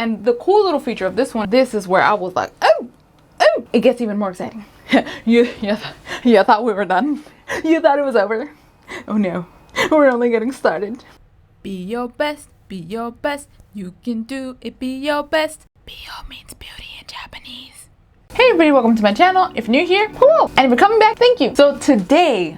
And the cool little feature of this one, this is where I was like, oh, it gets even more exciting. you thought we were done? You thought it was over? Oh no, we're only getting started. Be your best, you can do it, be your best. Bio means beauty in Japanese. Hey everybody, welcome to my channel. If you're new here, hello. And if you're coming back, thank you. So today,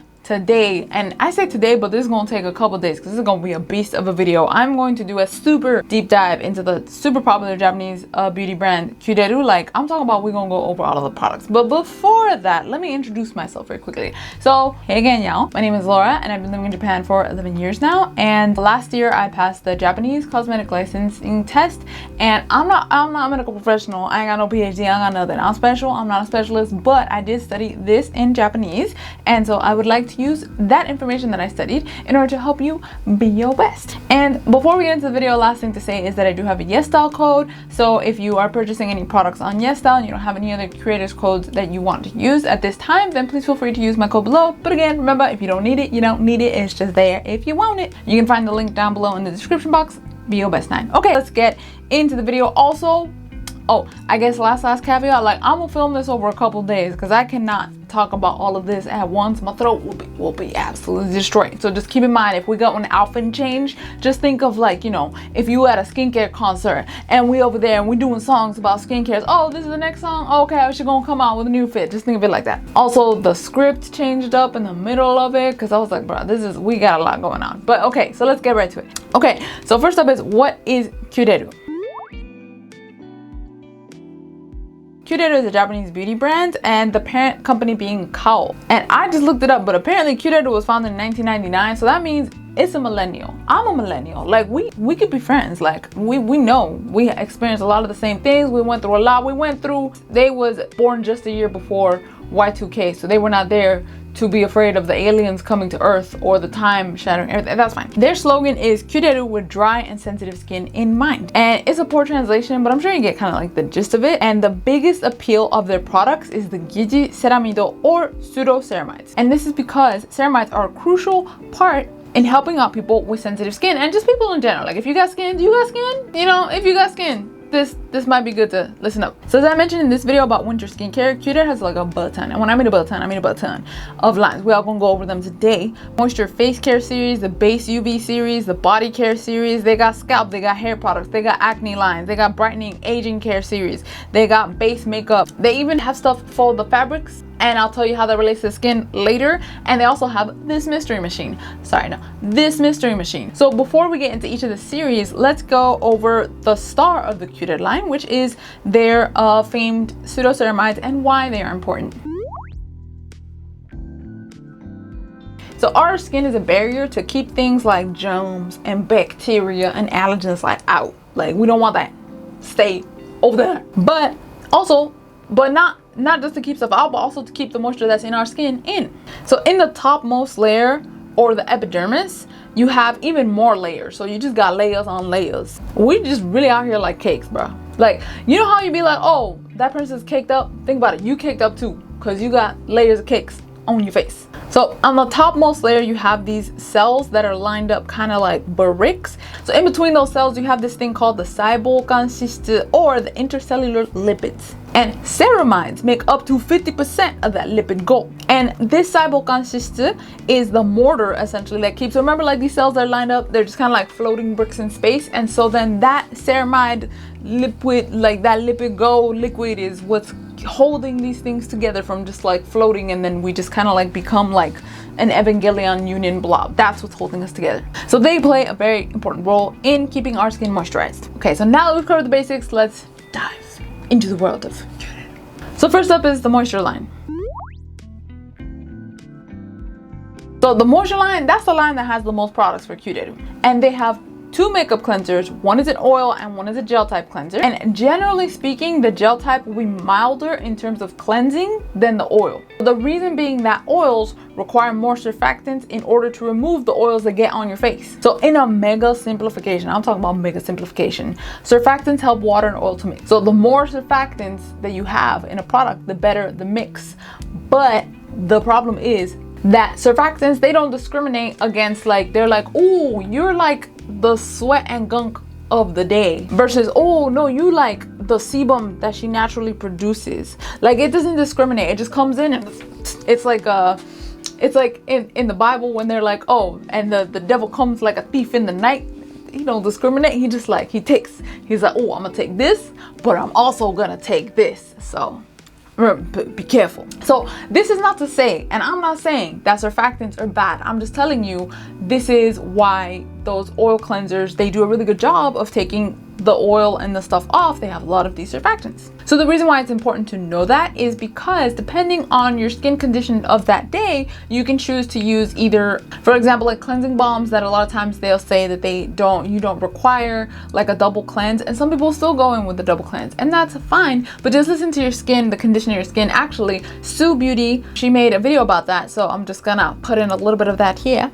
and I say today, but this is gonna take a couple days because this is gonna be a beast of a video. I'm going to do a super deep dive into the super popular Japanese beauty brand CUREL. Like, I'm talking about, we're gonna go over all of the products. But before that, let me introduce myself very quickly. So, hey again, y'all. My name is Laura, and I've been living in Japan for 11 years now. And last year, I passed the Japanese cosmetic licensing test. And I'm not a medical professional. I ain't got no PhD. I ain't got nothing. I'm special. I'm not a specialist, but I did study this in Japanese, and so I would like to use that information that I studied in order to help you be your best. And before we get into the video, last thing to say is that I do have a YesStyle code. So if you are purchasing any products on YesStyle and you don't have any other creators codes that you want to use at this time, then please feel free to use my code below. But again, remember, if you don't need it, you don't need it. It's just there if you want it. You can find the link down below in the description box. Be your best 9. Okay, let's get into the video. Also, oh, I guess last caveat, like, I'm gonna film this over a couple days because I cannot talk about all of this at once. My throat will be absolutely destroyed. So just keep in mind, if we got an outfit change, just think of, like, you know, if you at a skincare concert and we over there and we doing songs about skincare. Oh, this is the next song. Okay, she's gonna come out with a new fit. Just think of it like that. Also, the script changed up in the middle of it because I was like, bro, we got a lot going on. But okay, so let's get right to it. Okay, so first up is, what is CUREL? CUREL is a Japanese beauty brand, and the parent company being CUREL. And I just looked it up, but apparently CUREL was founded in 1999, so that means it's a millennial. I'm a millennial. Like, we could be friends. Like, we know we experienced a lot of the same things. We went through a lot. They was born just a year before Y2K, so they were not there to be afraid of the aliens coming to Earth or the time shattering everything. That's fine. Their slogan is CUREL with dry and sensitive skin in mind. And it's a poor translation, but I'm sure you get kind of like the gist of it. And the biggest appeal of their products is the Giji ceramido or pseudo ceramides. And this is because ceramides are a crucial part in helping out people with sensitive skin, and just people in general. Like, if you got skin, you know, if you got skin, this might be good to listen up. So as I mentioned in this video about winter skincare, CUREL has like a butt ton. And when I mean a butt ton, I mean a butt ton of lines. We all gonna go over them today. Moisture face care series, the base UV series, the body care series. They got scalp, they got hair products, they got acne lines, they got brightening aging care series, they got base makeup. They even have stuff for the fabrics, and I'll tell you how that relates to the skin later. And they also have this mystery machine. This mystery machine. So before we get into each of the series, let's go over the star of the CUREL line, which is their famed pseudo ceramides and why they are important. So our skin is a barrier to keep things like germs and bacteria and allergens like out. Like, we don't want that. Stay over there. But not just to keep stuff out, but also to keep the moisture that's in our skin in. So in the topmost layer, or the epidermis, you have even more layers. So you just got layers on layers. We just really out here like cakes, bro. Like, you know how you be like, oh, that person's caked up? Think about it, you caked up too, because you got layers of cakes on your face. So on the topmost layer, you have these cells that are lined up kind of like bricks. So in between those cells, you have this thing called the 細胞間脂質, or the intercellular lipids. And ceramides make up to 50% of that lipid goal. And this 細胞間脂質 is the mortar essentially that keeps, remember, like, these cells that are lined up, they're just kind of like floating bricks in space. And so then that ceramide liquid, like that lipid gold liquid, is what's holding these things together from just like floating, and then we just kind of like become like an Evangelion union blob. That's what's holding us together. So they play a very important role in keeping our skin moisturized. Okay, so now that we've covered the basics, let's dive into the world of CUREL. So first up is the moisture line. So the moisture line, that's the line that has the most products for CUREL. And they have two makeup cleansers. One is an oil and one is a gel type cleanser. And generally speaking, the gel type will be milder in terms of cleansing than the oil. The reason being that oils require more surfactants in order to remove the oils that get on your face. So in a mega simplification, I'm talking about mega simplification, surfactants help water and oil to mix. So the more surfactants that you have in a product, the better the mix. But the problem is that surfactants, they don't discriminate against, like, they're like, oh, you're like the sweat and gunk of the day versus, oh no, you like the sebum that she naturally produces. Like, it doesn't discriminate. It just comes in and it's like it's like in the Bible when they're like, oh, and the devil comes like a thief in the night. He don't discriminate. He just like, he's like, oh, I'm gonna take this, but I'm also gonna take this. So be careful. So this is not to say, and I'm not saying that surfactants are bad. I'm just telling you, this is why those oil cleansers, they do a really good job of taking the oil and the stuff off. They have a lot of these surfactants. So the reason why it's important to know that is because depending on your skin condition of that day, you can choose to use either, for example, like cleansing balms that a lot of times they'll say that you don't require like a double cleanse, and some people still go in with the double cleanse, and that's fine, but just listen to your skin, the condition of your skin. Actually, CUBeauty, she made a video about that, so I'm just gonna put in a little bit of that here.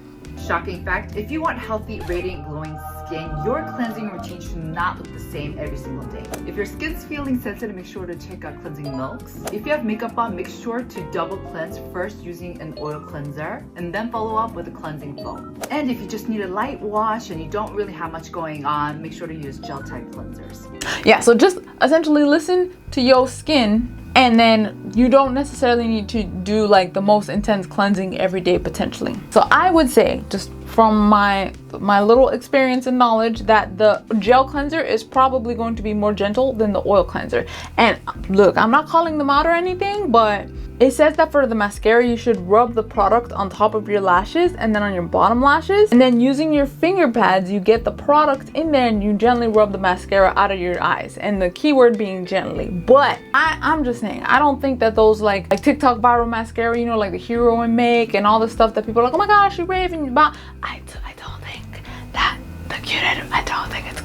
Shocking fact, if you want healthy, radiant, glowing skin, your cleansing routine should not look the same every single day. If your skin's feeling sensitive, make sure to check out cleansing milks. If you have makeup on, make sure to double cleanse first using an oil cleanser and then follow up with a cleansing foam. And if you just need a light wash and you don't really have much going on, make sure to use gel type cleansers. Yeah, so just essentially listen to your skin, and then you don't necessarily need to do like the most intense cleansing every day potentially. So I would say, just from my little experience and knowledge, that the gel cleanser is probably going to be more gentle than the oil cleanser. And look, I'm not calling them out or anything, but it says that for the mascara, you should rub the product on top of your lashes and then on your bottom lashes. And then using your finger pads, you get the product in there and you gently rub the mascara out of your eyes. And the key word being gently. But I'm just saying, I don't think that those like TikTok viral mascara, you know, like the Heroin make and all the stuff that people are like, oh my gosh, you're raving about. I don't think that the curator, I don't think it's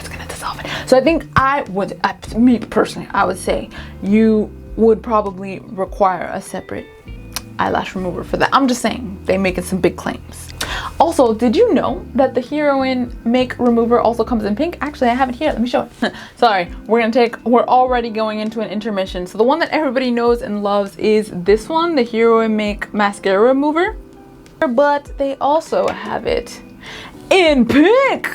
gonna dissolve it. So I think me personally, I would say you would probably require a separate eyelash remover for that. I'm just saying, they making some big claims. Also, did you know that the Heroin make remover also comes in pink? Actually, I have it here. Let me show it. Sorry, we're already going into an intermission. So the one that everybody knows and loves is this one, the Heroin make mascara remover. But they also have it in pink.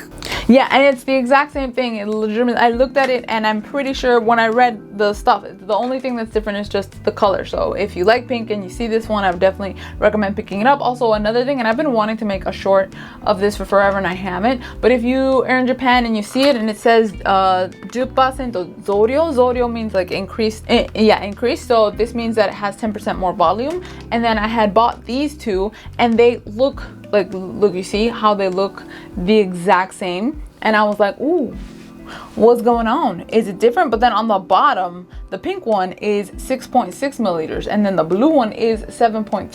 Yeah, and it's the exact same thing. It legitimately, I looked at it and I'm pretty sure when I read the stuff, the only thing that's different is just the color. So if you like pink and you see this one, I would definitely recommend picking it up. Also, another thing, and I've been wanting to make a short of this for forever and I haven't, but if you are in Japan and you see it and it says 10% zorio, zorio means like increased, increased. So this means that it has 10% more volume. And then I had bought these two and they look like, look, you see how they look the exact same, and I was like, ooh, what's going on? Is it different? But then on the bottom, the pink one is 6.6 milliliters and then the blue one is 7.3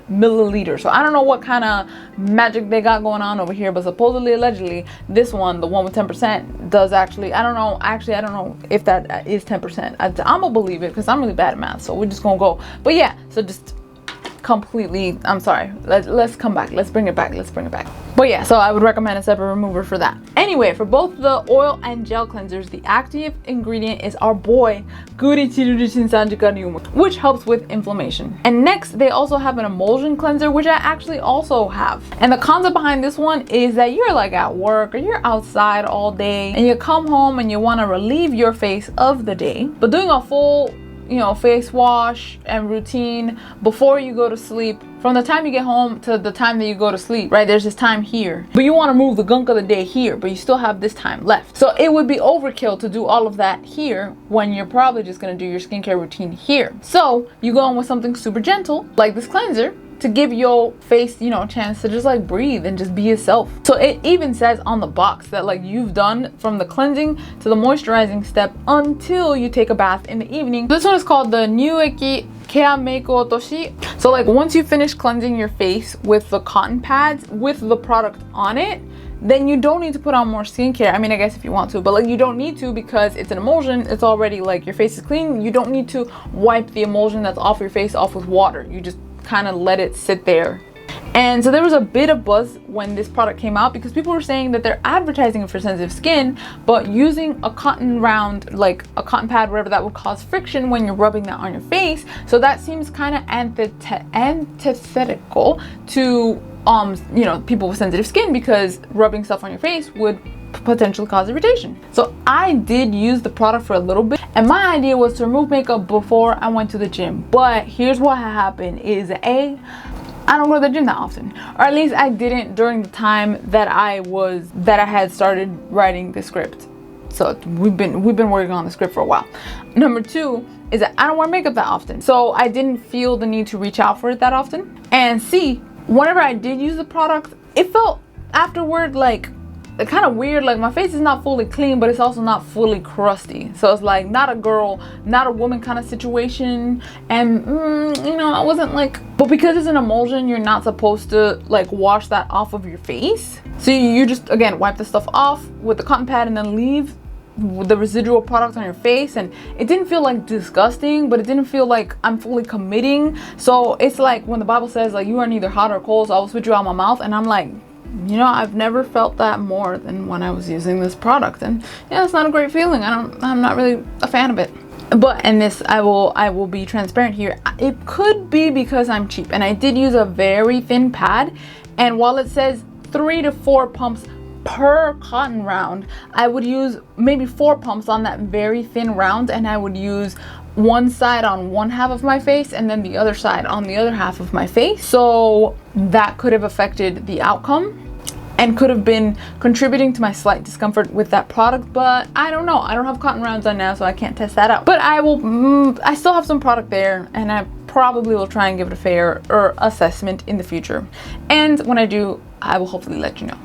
milliliters. So I don't know what kind of magic they got going on over here, but supposedly, allegedly, this one, the one with 10%, does actually, I don't know if that is 10%. I'm gonna believe it because I'm really bad at math, so we're just gonna go. But yeah, so just completely, I'm sorry, let's come back, let's bring it back. But yeah, so I would recommend a separate remover for that. Anyway, for both the oil and gel cleansers, the active ingredient is our boy which helps with inflammation. And next, they also have an emulsion cleanser, which I actually also have. And the concept behind this one is that you're like at work or you're outside all day and you come home and you want to relieve your face of the day, but doing a full face wash and routine before you go to sleep, from the time you get home to the time that you go to sleep, right? There's this time here, but you want to move the gunk of the day here, but you still have this time left. So it would be overkill to do all of that here when you're probably just going to do your skincare routine here. So you go in with something super gentle like this cleanser to give your face, a chance to just like breathe and just be yourself. So it even says on the box that like you've done from the cleansing to the moisturizing step until you take a bath in the evening. This one is called the Nyueki Kea Meiko Otoshi. So like once you finish cleansing your face with the cotton pads with the product on it, then you don't need to put on more skincare. I mean, I guess if you want to, but like you don't need to because it's an emulsion. It's already like your face is clean. You don't need to wipe the emulsion that's off your face off with water. You just kind of let it sit there. And so there was a bit of buzz when this product came out because people were saying that they're advertising it for sensitive skin, but using a cotton round, like a cotton pad, whatever, that would cause friction when you're rubbing that on your face. So that seems kind of antithetical to people with sensitive skin, because rubbing stuff on your face would potentially cause irritation. So I did use the product for a little bit, and my idea was to remove makeup before I went to the gym. But here's what happened is I don't go to the gym that often, or at least I didn't during the time that I had started writing the script. So we've been working on the script for a while. Number two is that I don't wear makeup that often, so I didn't feel the need to reach out for it that often. And C, whenever I did use the product, it felt afterward like kind of weird. Like my face is not fully clean, but it's also not fully crusty. So it's like not a girl, not a woman kind of situation. And you know, I wasn't like, but because it's an emulsion, you're not supposed to like wash that off of your face. So you just, again, wipe the stuff off with the cotton pad and then leave the residual product on your face. And it didn't feel like disgusting, but it didn't feel like I'm fully committing. So it's like when the Bible says like you are neither hot or cold, so I will spit you out my mouth. And I'm like, you know, I've never felt that more than when I was using this product. And yeah, it's not a great feeling. I'm not really a fan of it. But, and this, I will be transparent here, it could be because I'm cheap, and I did use a very thin pad. And while it says 3 to 4 pumps per cotton round, I would use maybe 4 pumps on that very thin round, and I would use one side on one half of my face and then the other side on the other half of my face. So that could have affected the outcome and could have been contributing to my slight discomfort with that product. But I don't know, I don't have cotton rounds on now, so I can't test that out. But I still have some product there, and I probably will try and give it a fair assessment in the future. And when I do, I will hopefully let you know.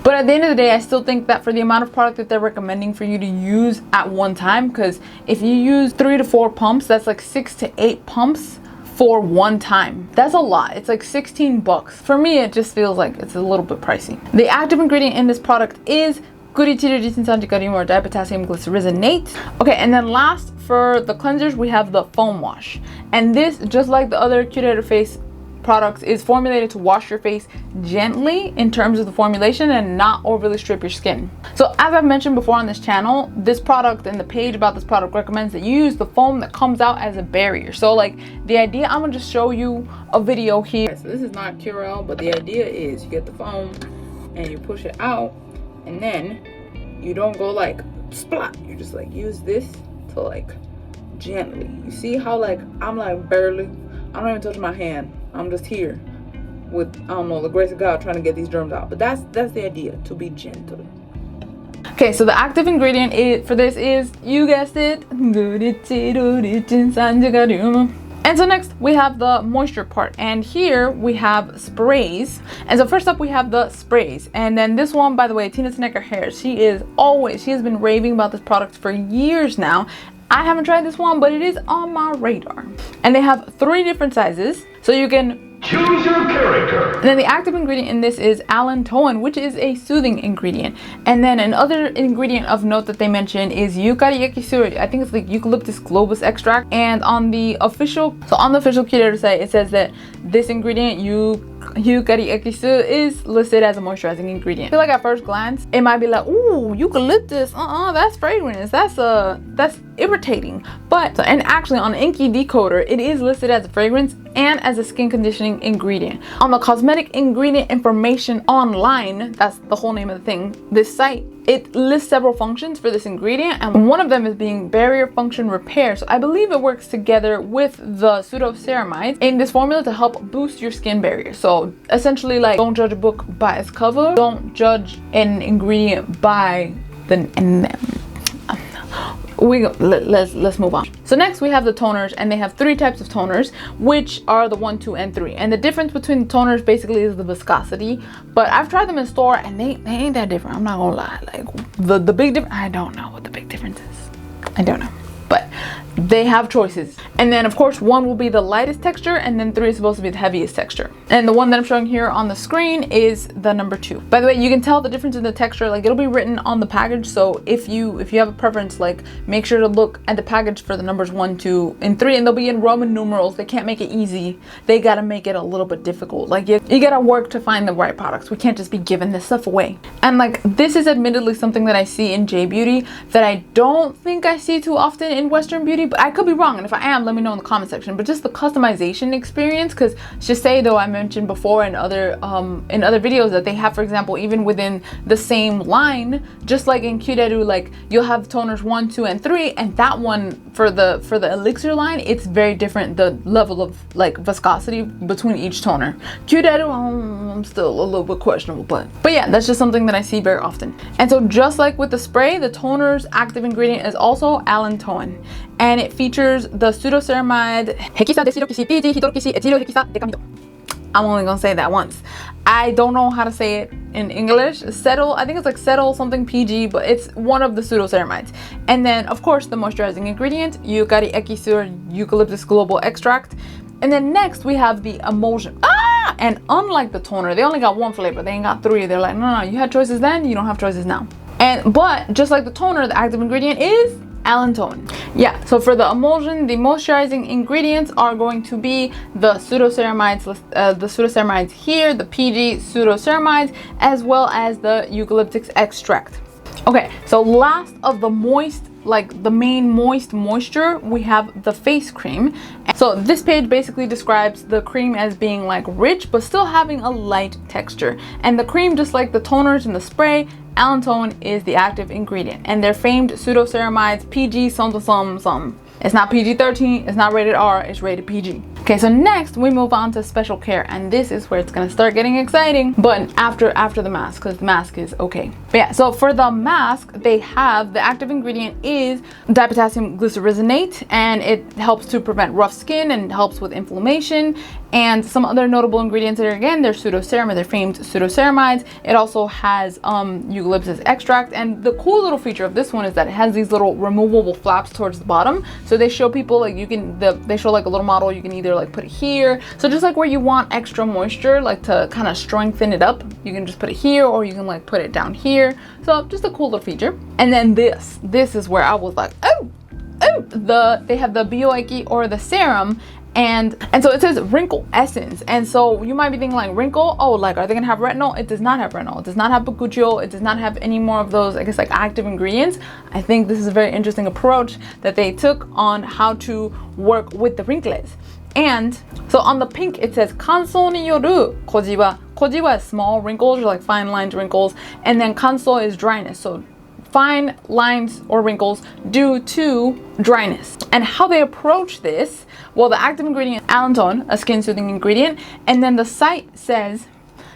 But at the end of the day, I still think that for the amount of product that they're recommending for you to use at one time, because if you use 3 to 4 pumps, that's like 6 to 8 pumps for one time. That's a lot. It's like $16. For me, it just feels like it's a little bit pricey. The active ingredient in this product is disinsanticarium or dipotassium glycerinate. Okay, and then last for the cleansers, we have the foam wash. And this, just like the other curated face products, is formulated to wash your face gently in terms of the formulation and not overly strip your skin. So as I've mentioned before on this channel, this product and the page about this product recommends that you use the foam that comes out as a barrier. So like the idea, I'm gonna just show you a video here. So this is not CUREL, but the idea is you get the foam and you push it out, and then you don't go like splat, you just like use this to like gently. You see how like I'm like barely, I don't even touch my hand. I'm just here with, I don't know, the grace of God trying to get these germs out. But that's the idea, to be gentle. Okay, so the active ingredient for this is, you guessed it, and so next we have the moisture part, and here we have sprays. And so first up we have the sprays, and then this one, by the way, Tina Snecker Hair, she has been raving about this product for years now. I haven't tried this one, but it is on my radar. And they have 3 different sizes, so you can choose your character. And then the active ingredient in this is allantoin, which is a soothing ingredient. And then another ingredient of note that they mention is eucalyptus. I think it's like eucalyptus globus extract. And on the official curator site, it says that this ingredient, eucalyptus, is listed as a moisturizing ingredient. I feel like at first glance, it might be like, ooh, eucalyptus, that's fragrance, that's irritating. But, and actually on Inky Decoder, it is listed as a fragrance and as a skin conditioning ingredient. On the cosmetic ingredient information online, that's the whole name of the thing, this site, it lists several functions for this ingredient, and one of them is being barrier function repair. So I believe it works together with the pseudo ceramides in this formula to help boost your skin barrier. So essentially, like, don't judge a book by its cover, don't judge an ingredient by the let's move on. So next we have the toners, and they have 3 types of toners, which are the 1, 2, and 3. And the difference between the toners basically is the viscosity, but I've tried them in store and they ain't that different. I'm not gonna lie. Like the big difference, I don't know what the big difference is. I don't know, but they have choices. And then of course 1 will be the lightest texture, and then 3 is supposed to be the heaviest texture. And the one that I'm showing here on the screen is the number 2. By the way, you can tell the difference in the texture, like it'll be written on the package. So if you have a preference, like make sure to look at the package for the numbers 1, 2, and 3, and they'll be in Roman numerals. They can't make it easy. They gotta make it a little bit difficult. Like you gotta work to find the right products. We can't just be giving this stuff away. And like this is admittedly something that I see in JBeauty that I don't think I see too often in Western beauty, but I could be wrong, and if I am, let me know in the comment section. But just the customization experience, because Shiseido, I mentioned before in other videos that they have, for example, even within the same line, just like in CUREL, like you'll have toners 1, 2, and 3, and that one for the elixir line, it's very different, the level of like viscosity between each toner. CUREL, I'm still a little bit questionable, but yeah, that's just something that I see very often. And so just like with the spray, the toner's active ingredient is also allantoin, and it features the pseudoceramide I'm only gonna say that once. I don't know how to say it in English. Settle, I think it's like settle something PG, but it's one of the pseudoceramides. And then of course the moisturizing ingredient, Yukari Ekisur Eucalyptus Global Extract. And then next we have the emulsion. And unlike the toner, they only got one flavor, they ain't got 3. They're like, no, you had choices then, you don't have choices now. But just like the toner, the active ingredient is allantoin. Yeah, so for the emulsion, the moisturizing ingredients are going to be the pseudoceramides here, the PG pseudoceramides, as well as the eucalyptus extract. Okay, so last of the moist, like the main moisture, we have the face cream. So this page basically describes the cream as being like rich but still having a light texture. And the cream, just like the toners and the spray, allantoin is the active ingredient, and they're famed pseudoceramides, PG some. It's not PG-13, it's not rated R, it's rated PG. Okay, so next we move on to special care, and this is where it's gonna start getting exciting, but after the mask, because the mask is okay. But yeah, so for the mask, they have the active ingredient is dipotassium glycerinate, and it helps to prevent rough skin and helps with inflammation. And some other notable ingredients are, again, they're pseudoceramide, they're famed pseudoceramides. It also has eucalyptus extract, and the cool little feature of this one is that it has these little removable flaps towards the bottom. So they show people like they show like a little model, you can either like put it here. So just like where you want extra moisture, like to kind of strengthen it up, you can just put it here, or you can like put it down here. So just a cool little feature. And then this is where I was like, they have the BioEki or the serum. And so it says Wrinkle Essence. And so you might be thinking like Wrinkle, oh, like are they gonna have retinol? It does not have retinol. It does not have bakuchiol. It does not have any more of those, I guess, like active ingredients. I think this is a very interesting approach that they took on how to work with the wrinkles. And so on the pink, it says Kanso ni yoru kojiwa. Kojiwa is small wrinkles, or like fine lined wrinkles. And then kanso is dryness. So fine lines or wrinkles due to dryness. And how they approach this, well, the active ingredient is allantoin, a skin soothing ingredient, and then the site says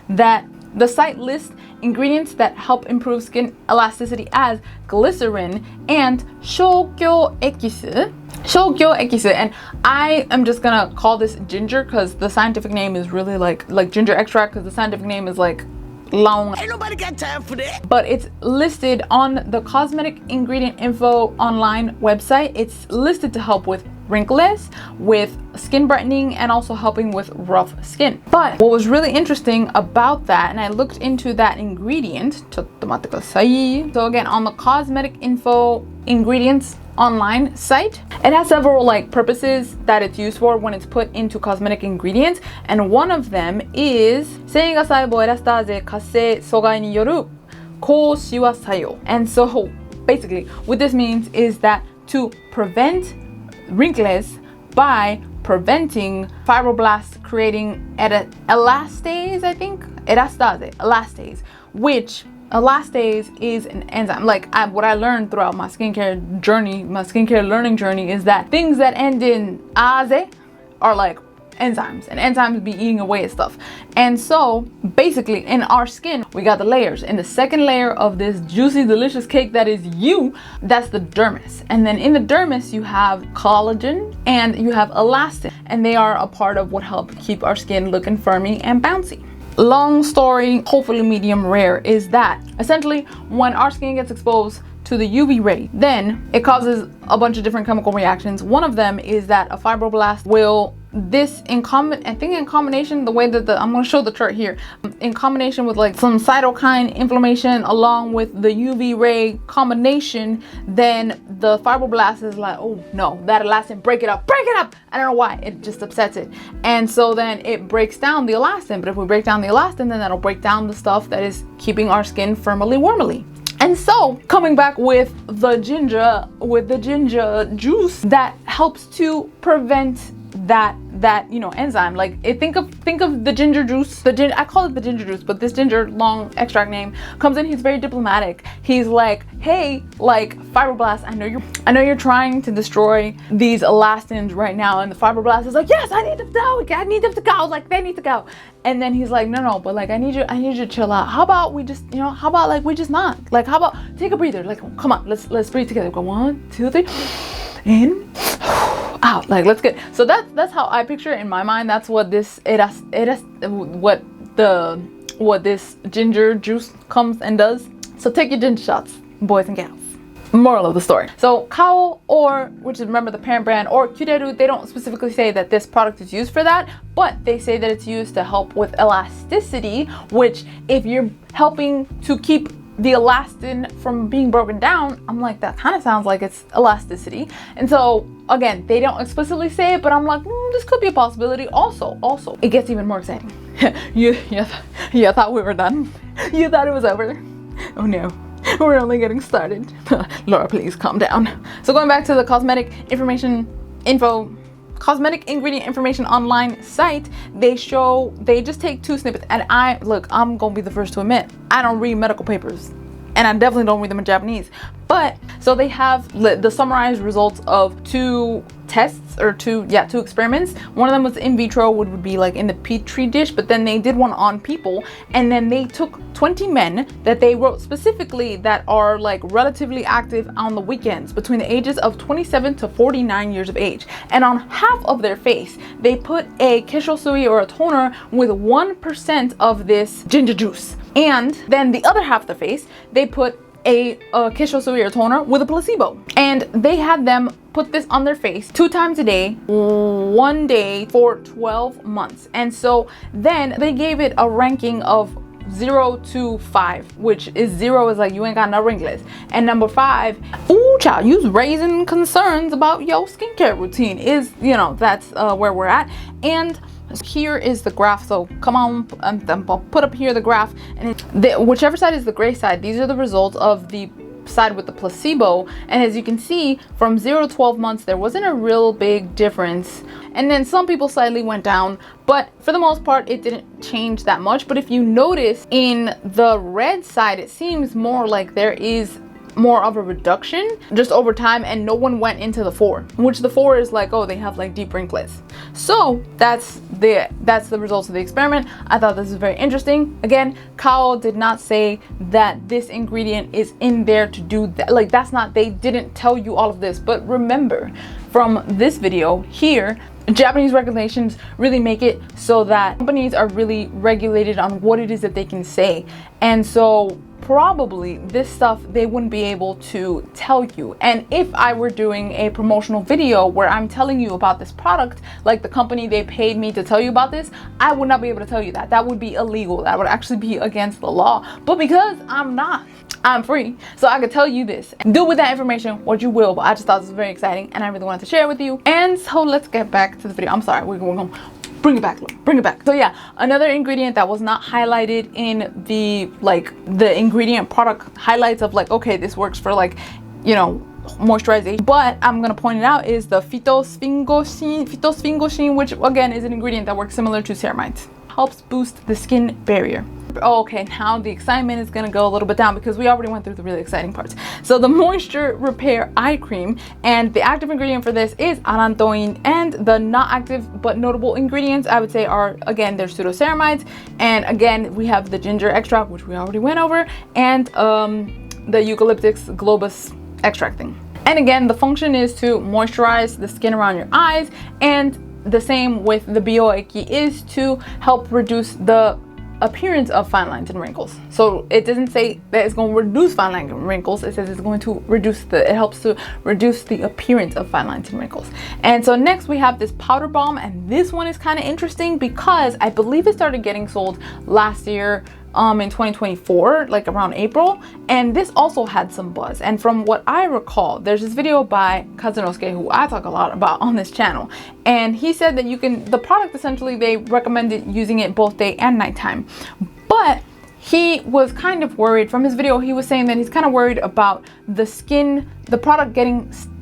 that the site lists ingredients that help improve skin elasticity as glycerin and shougyo ekisu. And I am just gonna call this ginger because the scientific name is really like ginger extract, because the scientific name is like long. Ain't nobody got time for that. But it's listed on the cosmetic ingredient info online website. It's listed to help with wrinkles, with skin brightening, and also helping with rough skin. But what was really interesting about that, and I looked into that ingredient, so again, on the cosmetic info ingredients online site, it has several like purposes that it's used for when it's put into cosmetic ingredients, and one of them is and so basically what this means is that to prevent wrinkles by preventing fibroblasts creating elastase, I think elastase, which elastase is an enzyme. Like what I learned throughout my skincare learning journey is that things that end in ase are like enzymes, and enzymes be eating away at stuff. And so basically in our skin, we got the layers. In the second layer of this juicy, delicious cake that is that's the dermis. And then in the dermis, you have collagen and you have elastin, and they are a part of what help keep our skin looking firmy and bouncy. Long story, hopefully medium rare, is that essentially when our skin gets exposed to the UV ray, then it causes a bunch of different chemical reactions. One of them is that a fibroblast will, in combination, the way that I'm going to show the chart here, in combination with like some cytokine inflammation along with the UV ray combination, then the fibroblast is like, oh no, that elastin, break it up. I don't know why, it just upsets it. And so then it breaks down the elastin. But if we break down the elastin, then that'll break down the stuff that is keeping our skin firmly warmly. And so coming back with the ginger juice that helps to prevent that enzyme. Like think of the ginger juice. I call it the ginger juice, but this ginger long extract name comes in. He's very diplomatic. He's like, hey, like fibroblasts, I know you're trying to destroy these elastins right now, and the fibroblast is like, yes, I need them to go, like they need to go. And then he's like, no, but like I need you to chill out. How about we just, how about like we just not? Like how about take a breather? Like come on, let's breathe together. Go 1, 2, 3, in, out. Like let's get. So that's how I picture it in my mind. That's what this what this ginger juice comes and does. So take your ginger shots, boys and gals. Moral of the story. So CUREL, which is, remember, the parent brand, or CUREL, they don't specifically say that this product is used for that, but they say that it's used to help with elasticity, which if you're helping to keep the elastin from being broken down, I'm like, that kind of sounds like it's elasticity. And so again, they don't explicitly say it, but I'm like, this could be a possibility. Also, it gets even more exciting. You thought we were done? You thought it was over? Oh no. We're only getting started. Laura, please calm down. So going back to the cosmetic ingredient information online site, they just take 2 snippets. And I'm gonna be the first to admit, I don't read medical papers, and I definitely don't read them in Japanese. But so they have the summarized results of 2 tests, or 2 experiments. One of them was in vitro, which would be like in the petri dish, but then they did one on people, and then they took 20 men that they wrote specifically that are like relatively active on the weekends between the ages of 27 to 49 years of age, and on half of their face they put a kishosui or a toner with 1% of this ginger juice, and then the other half of the face they put a kishosui or toner with a placebo, and they had them put this on their face 2 times a day, 1 day for 12 months. And so then they gave it a ranking of 0 to 5, which is 0 is like you ain't got no wrinkles, and number 5, ooh child, you's raising concerns about your skincare routine, is that's where we're at. And here is the graph. So come on, I'll put up here the graph, and whichever side is the gray side, these are the results of the side with the placebo. And as you can see, from 0 to 12 months there wasn't a real big difference, and then some people slightly went down, but for the most part it didn't change that much. But if you notice in the red side, it seems more like there is more of a reduction just over time, and no one went into the 4, which the 4 is like, oh, they have like deep wrinkles. So that's the results of the experiment. I thought this was very interesting. Again, CUREL did not say that this ingredient is in there to do that. Like they didn't tell you all of this. But remember, from this video here, Japanese regulations really make it so that companies are really regulated on what it is that they can say. And so probably this stuff they wouldn't be able to tell you. And if I were doing a promotional video where I'm telling you about this product, like the company they paid me to tell you about this, I would not be able to tell you that. That would be illegal. That would actually be against the law. But because I'm free, so I could tell you this. Do with that information what you will, but I just thought this was very exciting and I really wanted to share it with you. And so let's get back to the video. I'm sorry, we're gonna bring it back. So yeah, another ingredient that was not highlighted in the ingredient product highlights of like, okay, this works for like, moisturization, but I'm gonna point it out, is the phytosphingosine, which again is an ingredient that works similar to ceramides. Helps boost the skin barrier. Okay, now the excitement is gonna go a little bit down because we already went through the really exciting parts. So the Moisture Repair Eye Cream, and the active ingredient for this is alantoin, and the not active but notable ingredients I would say are, again, they're pseudoceramides, and again we have the ginger extract, which we already went over, and the eucalyptus globus extracting. And again, the function is to moisturize the skin around your eyes, and the same with the bioeki is to help reduce the appearance of fine lines and wrinkles. So it doesn't say that it's going to reduce fine lines and wrinkles, it says it's going to it helps to reduce the appearance of fine lines and wrinkles. And so next we have this powder balm, and this one is kind of interesting because I believe it started getting sold last year in 2024, like around April, and this also had some buzz. And from what I recall, there's this video by Kazunosuke, who I talk a lot about on this channel, and he said that the product essentially, they recommended using it both day and nighttime, but he was kind of worried. From his video, he was saying that he's kind of worried about the skin, the product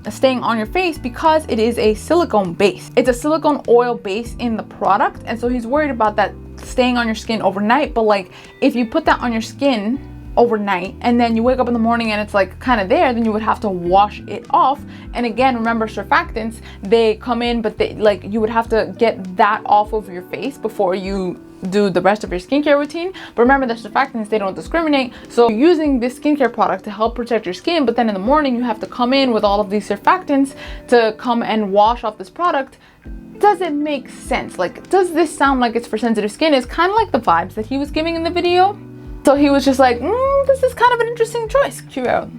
staying on your face because it is a silicone base. It's a silicone oil base in the product, and so he's worried about that staying on your skin overnight. But like, if you put that on your skin overnight and then you wake up in the morning and it's like kind of there, then you would have to wash it off. And again, remember, surfactants, they come in, but they, like, you would have to get that off of your face before you do the rest of your skincare routine. But remember, the surfactants, they don't discriminate. So you're using this skincare product to help protect your skin, but then in the morning you have to come in with all of these surfactants to come and wash off this product. Does it make sense? Like, does this sound like it's for sensitive skin? It's kind of like the vibes that he was giving in the video. So he was just like, this is kind of an interesting choice, CUREL.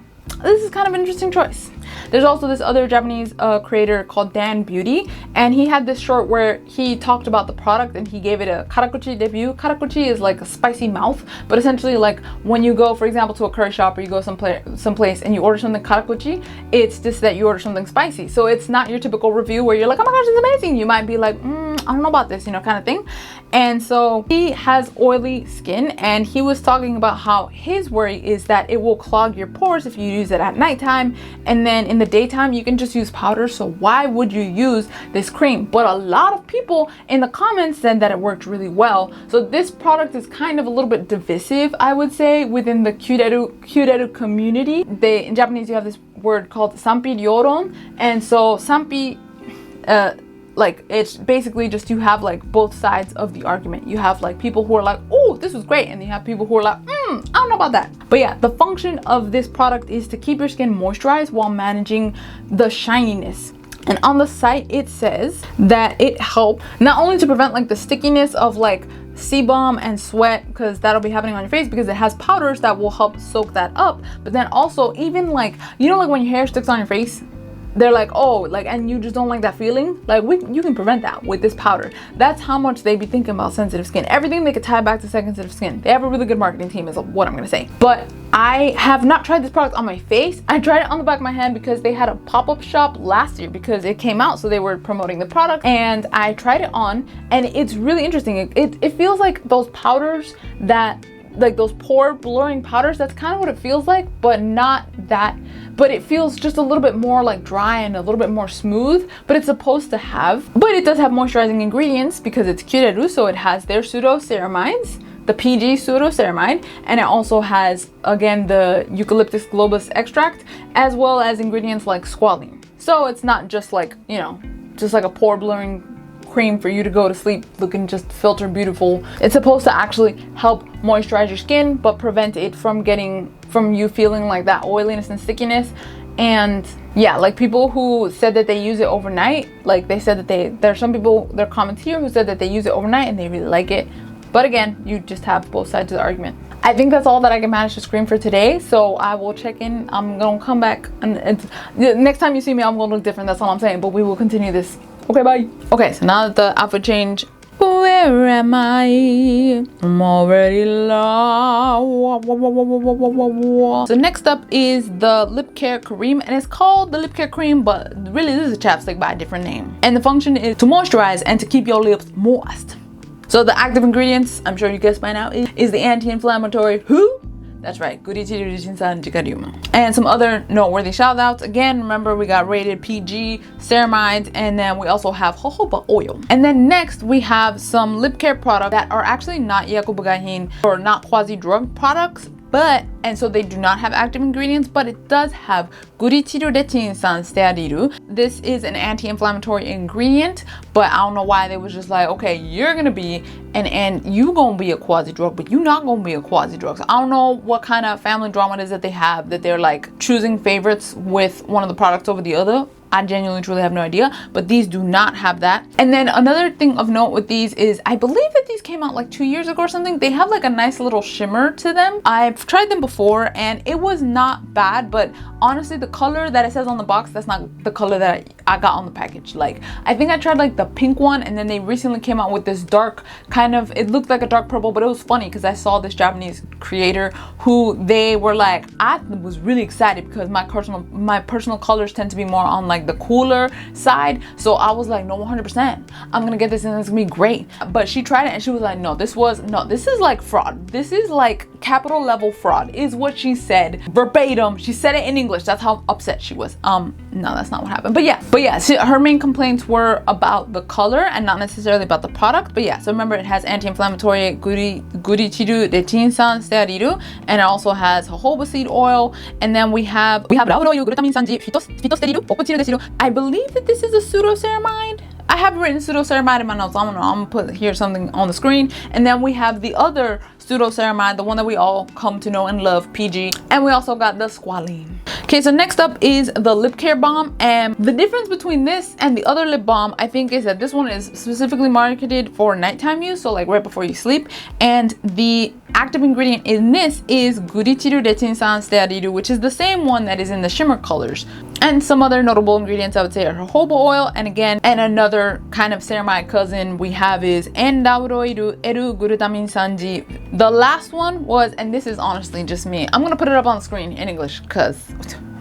This is kind of an interesting choice. There's also this other Japanese creator called JBeauty, and he had this short where he talked about the product and he gave it a karakuchi review. Karakuchi is like a spicy mouth, but essentially, like, when you go, for example, to a curry shop or you go someplace and you order something karakuchi, it's just that you order something spicy. So it's not your typical review where you're like, oh my gosh, it's amazing. You might be like, I don't know about this, you know, kind of thing. And so he has oily skin, and he was talking about how his worry is that it will clog your pores if you use it at nighttime, and then in the daytime you can just use powder. So why would you use this cream? But a lot of people in the comments said that it worked really well. So this product is kind of a little bit divisive, I would say, within the cureru community. In Japanese, you have this word called sanpi ryoron, and so sanpi, like, it's basically just, you have like both sides of the argument. You have like people who are like, oh, this was great, and you have people who are like, I don't know about that. But yeah, the function of this product is to keep your skin moisturized while managing the shininess. And on the site, it says that it helps not only to prevent like the stickiness of like sebum and sweat, because that'll be happening on your face because it has powders that will help soak that up, but then also even like, you know, like when your hair sticks on your face, they're like, oh, like, and you just don't like that feeling, like, you can prevent that with this powder. That's how much they be thinking about sensitive skin. Everything they could tie back to sensitive skin. They have a really good marketing team, is what I'm gonna say. But I have not tried this product on my face. I tried it on the back of my hand because they had a pop-up shop last year because it came out, so they were promoting the product, and I tried it on, and it's really interesting. It feels like those powders that, like those pore blurring powders, that's kind of what it feels like, but not that. But it feels just a little bit more like dry and a little bit more smooth, but it's supposed to have. But it does have moisturizing ingredients because it's cureru, so it has their pseudo ceramides, the PG pseudo ceramide, and it also has, again, the eucalyptus globus extract, as well as ingredients like squalene. So it's not just like, you know, just like a pore blurring cream for you to go to sleep looking just filter beautiful. It's supposed to actually help moisturize your skin, but prevent it from you feeling like that oiliness and stickiness. And yeah, like people who said that they use it overnight, like they said that there's some people, their comments here, who said that they use it overnight and they really like it. But again, you just have both sides of the argument. I think that's all that I can manage to screen for today, so I will check in. I'm gonna come back, and next time you see me, I'm gonna look different, that's all I'm saying, but we will continue this. Okay, bye. Okay, so now that the outfit change, where am I? I'm already lost. So next up is the lip care cream, and it's called the lip care cream, but really this is a chapstick by a different name. And the function is to moisturize and to keep your lips moist. So the active ingredients, I'm sure you guessed by now, is the anti-inflammatory that's right, and some other noteworthy shout outs. Again, remember we got rated PG, ceramides, and then we also have jojoba oil. And then next we have some lip care products that are actually not begotten or not quasi-drug products, and so they do not have active ingredients, but it does have gurichiruretinsan steariru. This is an anti-inflammatory ingredient, but I don't know why they was just like, okay, you're gonna be and you gonna be a quasi-drug, but you not gonna be a quasi-drug. So I don't know what kind of family drama it is that they have, that they're like choosing favorites with one of the products over the other. I genuinely truly have no idea, but these do not have that. And then another thing of note with these is, I believe that these came out like 2 years ago or something. They have like a nice little shimmer to them. I've tried them before and it was not bad, but honestly the color that it says on the box, that's not the color that I got on the package. Like, I think I tried like the pink one, and then they recently came out with this dark kind of, it looked like a dark purple, but it was funny because I saw this Japanese creator who they were like, I was really excited because my personal colors tend to be more on like like the cooler side. So I was like, no, 100%, I'm gonna get this and it's gonna be great. But she tried it and she was like, no, this is like fraud. This is like capital level fraud, is what she said verbatim. She said it in English. That's how upset she was. No, that's not what happened. But yeah, her main complaints were about the color and not necessarily about the product. But yeah, so remember, it has anti-inflammatory gurichiru retinsan steariru, and it also has jojoba seed oil, and then we have lauroyu glutamin sanji phytosteriru okuchiru deshiru. I believe that this is a pseudo ceramide. I have written pseudo ceramide in my notes. I'm gonna put here something on the screen. And then we have the other pseudo ceramide, the one that we all come to know and love, PG. And we also got the squalene. Okay, so next up is the lip care balm, and the difference between this and the other lip balm, I think, is that this one is specifically marketed for nighttime use, so like right before you sleep, and the active ingredient in this is gurichiru retinsan steariru, which is the same one that is in the shimmer colors. And some other notable ingredients I would say are jojoba oil, and again, and another kind of ceramide cousin we have is endauroiru eru glutamin sanji. The last one was, and this is honestly just me, I'm gonna put it up on the screen in English because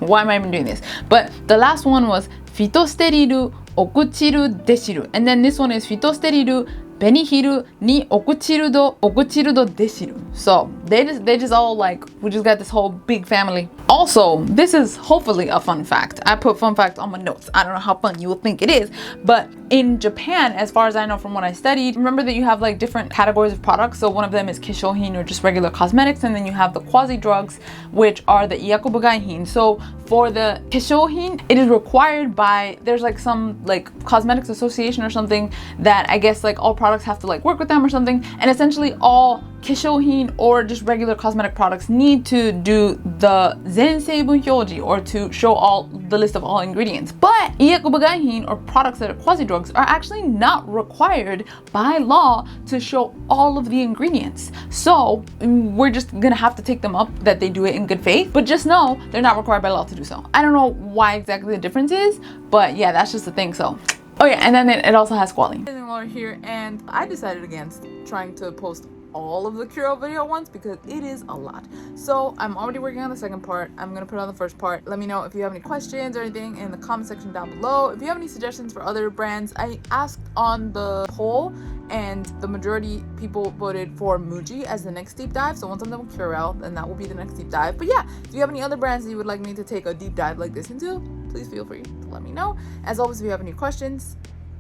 why am I even doing this? But the last one was phytosteriru okuchiru deshiru, and then this one is phytosteriru benihiru ni okuchiru do deshiru. So they just all like, we just got this whole big family. Also, this is hopefully a fun fact. I put fun fact on my notes. I don't know how fun you would think it is, but in Japan, as far as I know from what I studied, remember that you have like different categories of products. So one of them is kishohin, or just regular cosmetics, and then you have the quasi drugs, which are the iyakubugahin. So for the kishohin, it is required by, there's like some like cosmetics association or something that I guess like all products have to like work with them or something, and essentially all kishohin or just regular cosmetic products need to do the zenseibun hyoji, or to show all the list of all ingredients. But iyakubugahin, or products that are quasi drugs, are actually not required by law to show all of the ingredients. So we're just gonna have to take them up that they do it in good faith, but just know they're not required by law to do so. I don't know why exactly the difference is, but yeah, that's just the thing. So oh yeah, and then it also has squalene here, and I decided against trying to post all of the CUREL video once because it is a lot. So I'm already working on the second part. I'm gonna put on the first part. Let me know if you have any questions or anything in the comment section down below. If you have any suggestions for other brands, I asked on the poll, and the majority people voted for Muji as the next deep dive. So once I'm done with CUREL, then that will be the next deep dive. But yeah, if you have any other brands that you would like me to take a deep dive like this into, please feel free to let me know. As always, if you have any questions,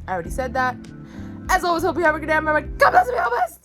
I already said that. As always, hope you have a good day. Remember, God bless you, be all best.